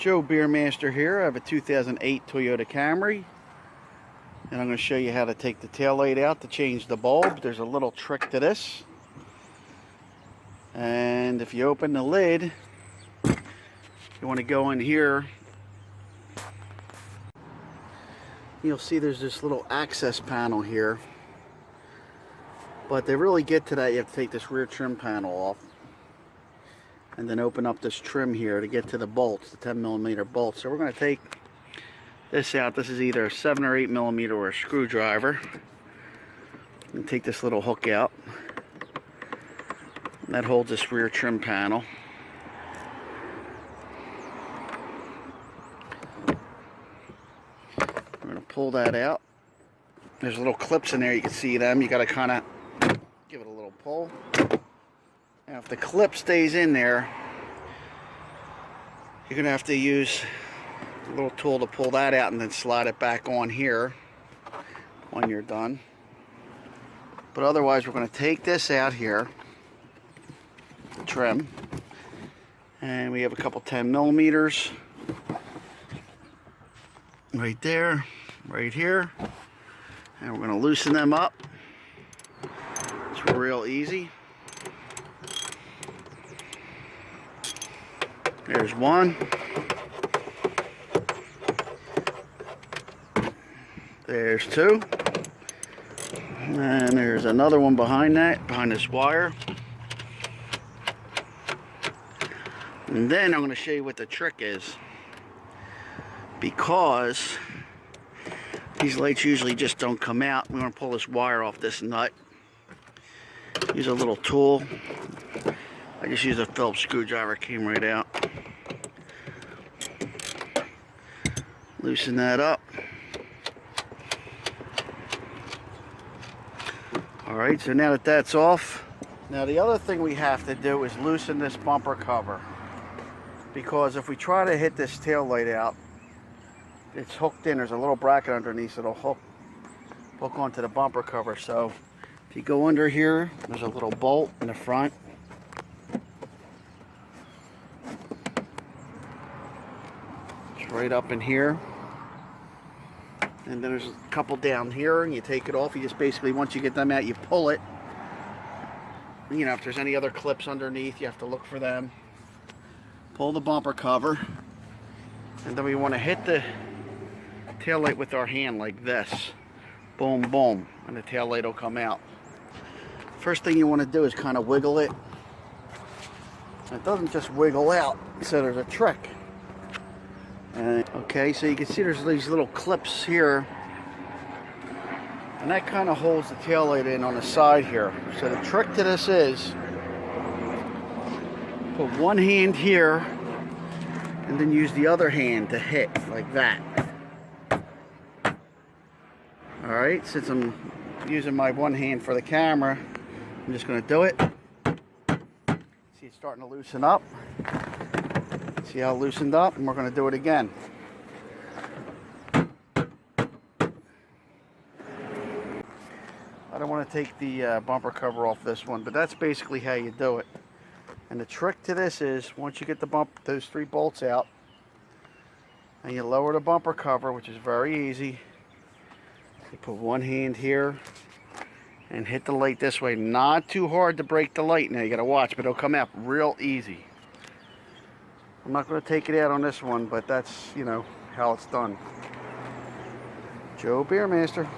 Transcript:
Joe Beermaster here. I have a 2008 Toyota Camry, and I'm going to show you how to take the taillight out to change the bulb. There's a little trick to this, and if you open the lid, you want to go in here. You'll see there's this little access panel here, but to really get to that you have to take this rear trim panel off and then open up this trim here to get to the bolts, the 10mm bolts. So we're going to take this out. This is either a 7 or 8mm or a screwdriver. And take this little hook out. And that holds this rear trim panel. We're going to pull that out. There's little clips in there, you can see them. You got to kind of give it a little pull. Now if the clip stays in there, you're going to have to use a little tool to pull that out and then slide it back on here when you're done. But otherwise we're going to take this out here, the trim, and we have a couple 10mm right there, right here, and we're going to loosen them up. It's real easy. There's one. There's two. And there's another one behind that, behind this wire. And then I'm going to show you what the trick is. Because these lights usually just don't come out, we're going to pull this wire off this nut. Use a little tool. I just used a Phillips screwdriver, came right out. Loosen that up. Alright, so now that that's off, now the other thing we have to do is loosen this bumper cover. Because if we try to hit this tail light out, it's hooked in. There's a little bracket underneath, so it'll hook onto the bumper cover. So if you go under here, there's a little bolt in the front. It's right up in here. And then there's a couple down here, and you take it off. You just basically, once you get them out, you pull it. You know, if there's any other clips underneath, you have to look for them. Pull the bumper cover, and then we want to hit the tail light with our hand like this. Boom, boom, and the tail light will come out. First thing you want to do is kind of wiggle it. It doesn't just wiggle out, so there's a trick. Okay, so you can see there's these little clips here, and that kind of holds the tail light in on the side here. So the trick to this is put one hand here and then use the other hand to hit like that. Alright, since I'm using my one hand for the camera, I'm just going to do it. See, it's starting to loosen up. See how it loosened up? And we're going to do it again. I don't want to take the bumper cover off this one, but that's basically how you do it. And the trick to this is, once you get those 3 bolts out, and you lower the bumper cover, which is very easy, you put one hand here and hit the light this way. Not too hard to break the light. Now you got to watch, but it'll come out real easy. I'm not going to take it out on this one, but that's, you know, how it's done. Joe Beermaster.